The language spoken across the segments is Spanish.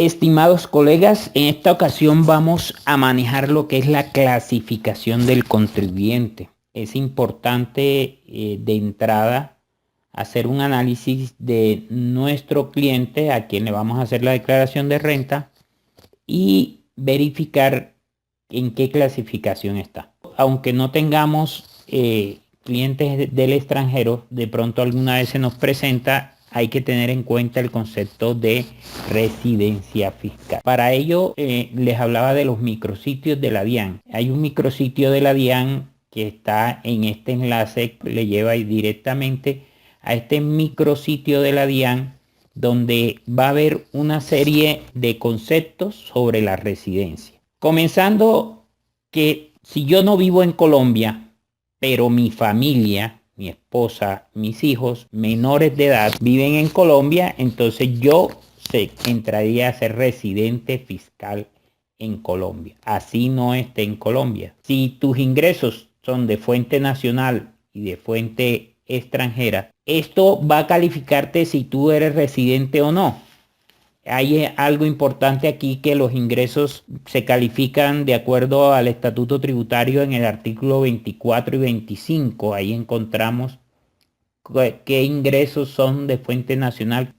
Estimados colegas, en esta ocasión vamos a manejar lo que es la clasificación del contribuyente. Es importante de entrada hacer un análisis de nuestro cliente a quien le vamos a hacer la declaración de renta y verificar en qué clasificación está. Aunque no tengamos clientes del extranjero, de pronto alguna vez se nos presenta, hay que tener en cuenta el concepto de residencia fiscal. Para ello, les hablaba de los micrositios de la DIAN. Hay un micrositio de la DIAN que está en este enlace, le lleva directamente a este micrositio de la DIAN, donde va a haber una serie de conceptos sobre la residencia. Comenzando que si yo no vivo en Colombia, pero mi familia, mi esposa, mis hijos menores de edad viven en Colombia, entonces yo entraría a ser residente fiscal en Colombia. Así no esté en Colombia. Si tus ingresos son de fuente nacional y de fuente extranjera, esto va a calificarte si tú eres residente o no. Hay algo importante aquí, que los ingresos se califican de acuerdo al estatuto tributario en el artículo 24 y 25. Ahí encontramos qué ingresos son de fuente nacional,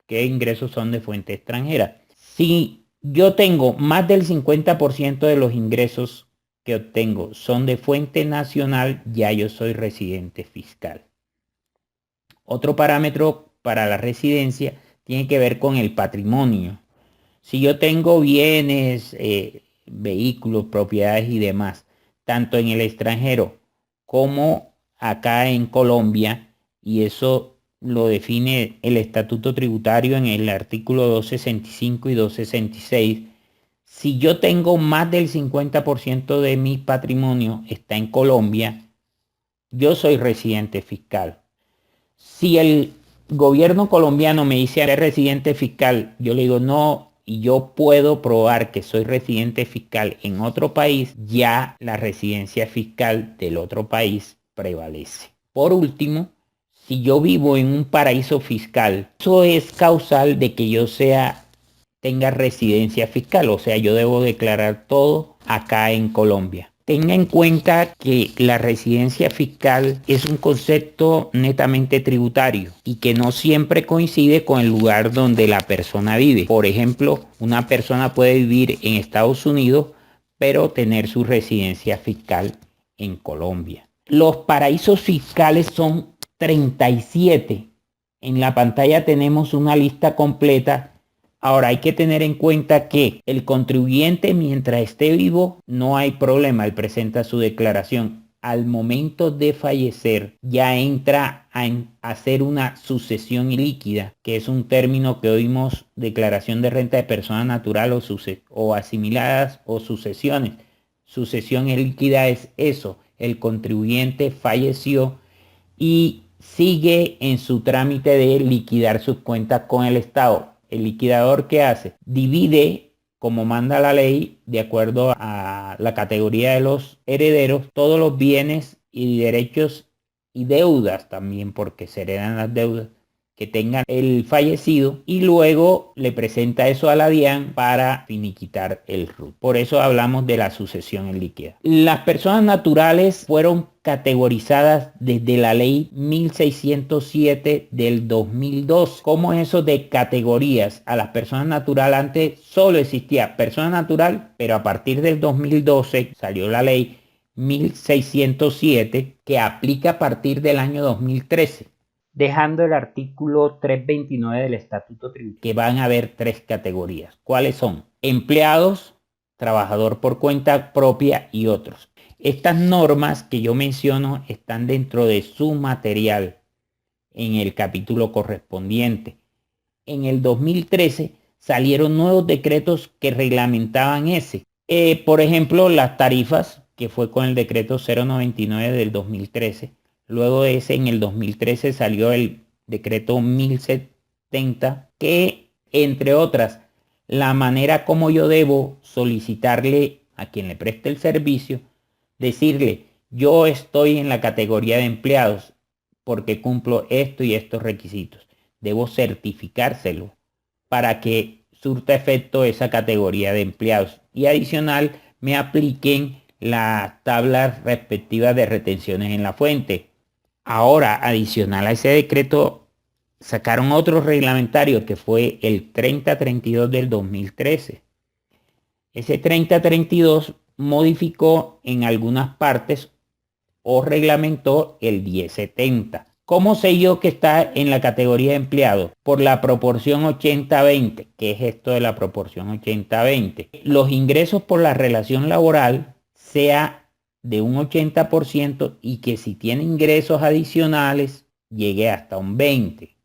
qué ingresos son de fuente extranjera. Si yo tengo más del 50% de los ingresos que obtengo son de fuente nacional, ya yo soy residente fiscal. Otro parámetro para la residencia tiene que ver con el patrimonio. Si yo tengo bienes, vehículos, propiedades y demás, tanto en el extranjero como acá en Colombia, y eso lo define el estatuto tributario en el artículo 265 y 266, si yo tengo más del 50% de mi patrimonio está en Colombia, yo soy residente fiscal. Si el gobierno colombiano me dice eres residente fiscal, yo le digo no, y yo puedo probar que soy residente fiscal en otro país, ya la residencia fiscal del otro país prevalece. Por último, si yo vivo en un paraíso fiscal, eso es causal de que yo tenga residencia fiscal, o sea, yo debo declarar todo acá en Colombia. Tenga en cuenta que la residencia fiscal es un concepto netamente tributario y que no siempre coincide con el lugar donde la persona vive. Por ejemplo, una persona puede vivir en Estados Unidos, pero tener su residencia fiscal en Colombia. Los paraísos fiscales son 37. En la pantalla tenemos una lista completa. Ahora hay que tener en cuenta que el contribuyente, mientras esté vivo, no hay problema, él presenta su declaración. Al momento de fallecer ya entra a hacer una sucesión ilíquida, que es un término que oímos, declaración de renta de persona natural o asimiladas o sucesiones. Sucesión ilíquida es eso, el contribuyente falleció y sigue en su trámite de liquidar sus cuentas con el Estado. El liquidador, ¿qué hace? Divide, como manda la ley, de acuerdo a la categoría de los herederos, todos los bienes y derechos y deudas también, porque se heredan las deudas que tenga el fallecido, y luego le presenta eso a la DIAN para finiquitar el RUT. Por eso hablamos de la sucesión en líquida. Las personas naturales fueron categorizadas desde la ley 1607 del 2002. ¿Cómo es eso de categorías? A las personas naturales antes solo existía persona natural, pero a partir del 2012 salió la ley 1607 que aplica a partir del año 2013. Dejando el artículo 329 del Estatuto Tributario, que van a haber 3 categorías. ¿Cuáles son? Empleados, trabajador por cuenta propia y otros. Estas normas que yo menciono están dentro de su material en el capítulo correspondiente. En el 2013 salieron nuevos decretos que reglamentaban ese. Por ejemplo, las tarifas, que fue con el decreto 099 del 2013. Luego de ese, en el 2013 salió el decreto 1070, que, entre otras, la manera como yo debo solicitarle a quien le preste el servicio, decirle, yo estoy en la categoría de empleados porque cumplo esto y estos requisitos. Debo certificárselo para que surta efecto esa categoría de empleados y adicional me apliquen las tablas respectivas de retenciones en la fuente. Ahora, adicional a ese decreto, sacaron otro reglamentario que fue el 3032 del 2013. Ese 3032 modificó en algunas partes o reglamentó el 1070. ¿Cómo sé yo que está en la categoría de empleado? Por la proporción 80-20. ¿Qué es esto de la proporción 80-20? Los ingresos por la relación laboral sea de un 80% y que si tiene ingresos adicionales llegue hasta un 20%.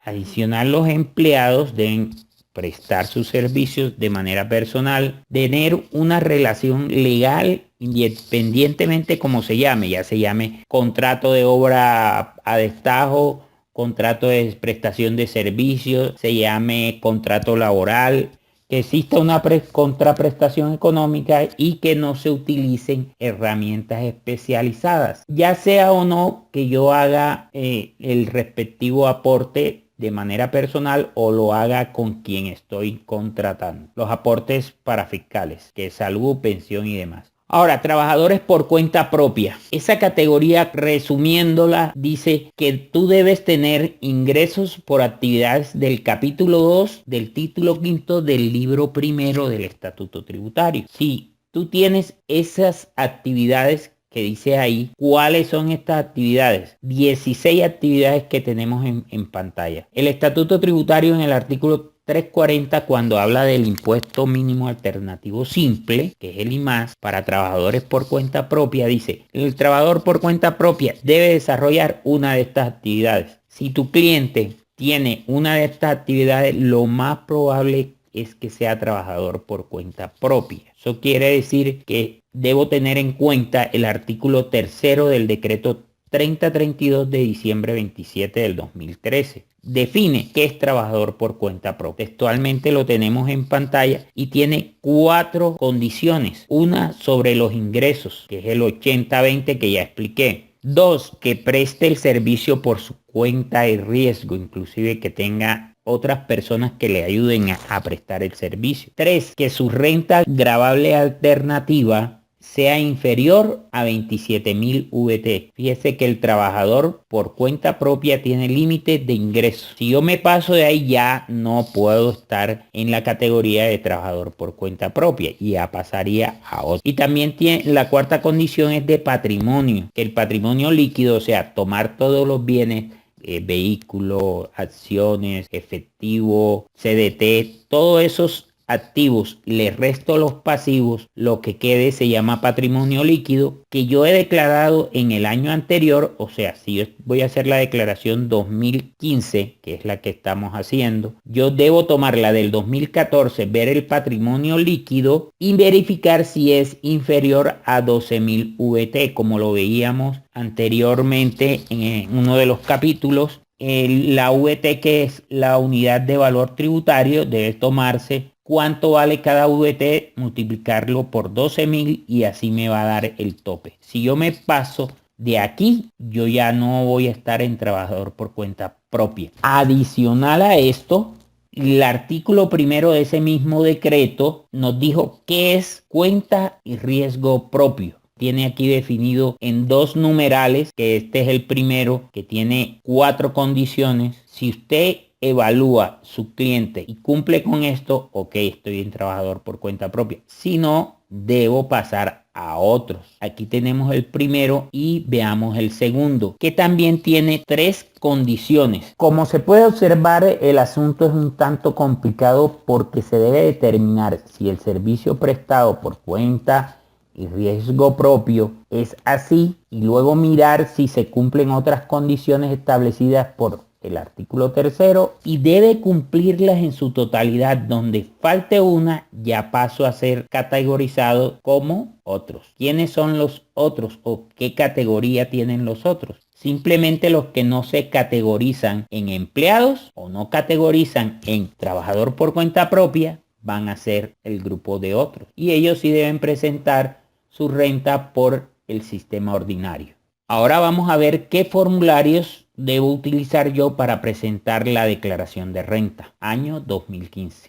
Adicional, los empleados deben prestar sus servicios de manera personal, tener una relación legal independientemente como se llame, ya se llame contrato de obra a destajo, contrato de prestación de servicios, se llame contrato laboral, que exista una contraprestación económica y que no se utilicen herramientas especializadas, ya sea o no que yo haga el respectivo aporte de manera personal o lo haga con quien estoy contratando. Los aportes para fiscales, que es salud, pensión y demás. Ahora, trabajadores por cuenta propia. Esa categoría, resumiéndola, dice que tú debes tener ingresos por actividades del capítulo 2 del título 5 del libro primero del Estatuto Tributario. Si tú tienes esas actividades que dice ahí, ¿cuáles son estas actividades? 16 actividades que tenemos en pantalla. El Estatuto Tributario en el artículo 340, cuando habla del impuesto mínimo alternativo simple, que es el IMAS, para trabajadores por cuenta propia, dice, el trabajador por cuenta propia debe desarrollar una de estas actividades. Si tu cliente tiene una de estas actividades, lo más probable es que sea trabajador por cuenta propia. Eso quiere decir que debo tener en cuenta el artículo 3 del decreto 3032 de diciembre 27 del 2013. Define qué es trabajador por cuenta propia. Textualmente lo tenemos en pantalla y tiene 4 condiciones. Una sobre los ingresos, que es el 80-20 que ya expliqué. 2, que preste el servicio por su cuenta y riesgo, inclusive que tenga otras personas que le ayuden a prestar el servicio. 3, que su renta gravable alternativa sea inferior a 27.000 VT. Fíjese que el trabajador por cuenta propia tiene límite de ingresos. Si yo me paso de ahí ya no puedo estar en la categoría de trabajador por cuenta propia y ya pasaría a otro. Y también tiene la cuarta condición es de patrimonio. El patrimonio líquido, o sea, tomar todos los bienes, vehículos, acciones, efectivo, CDT, todos esos activos, le resto los pasivos, lo que quede se llama patrimonio líquido que yo he declarado en el año anterior. O sea, si yo voy a hacer la declaración 2015, que es la que estamos haciendo, yo debo tomar la del 2014, ver el patrimonio líquido y verificar si es inferior a 12.000 VT, como lo veíamos anteriormente en uno de los capítulos. La VT, que es la unidad de valor tributario, debe tomarse cuánto vale cada VT, multiplicarlo por 12.000 y así me va a dar el tope. Si yo me paso de aquí, yo ya no voy a estar en trabajador por cuenta propia. Adicional a esto, el artículo primero de ese mismo decreto nos dijo qué es cuenta y riesgo propio. Tiene aquí definido en 2 numerales, que este es el primero, que tiene 4 condiciones. Si usted evalúa su cliente y cumple con esto, ok, estoy en trabajador por cuenta propia. Si no, debo pasar a otros. Aquí tenemos el primero y veamos el segundo, que también tiene 3 condiciones. Como se puede observar, el asunto es un tanto complicado porque se debe determinar si el servicio prestado por cuenta y riesgo propio es así y luego mirar si se cumplen otras condiciones establecidas por el artículo 3 y debe cumplirlas en su totalidad. Donde falte una, ya paso a ser categorizado como otros. ¿Quiénes son los otros o qué categoría tienen los otros? Simplemente los que no se categorizan en empleados o no categorizan en trabajador por cuenta propia van a ser el grupo de otros. Y ellos sí deben presentar su renta por el sistema ordinario. Ahora vamos a ver qué formularios debo utilizar yo para presentar la declaración de renta, año 2015.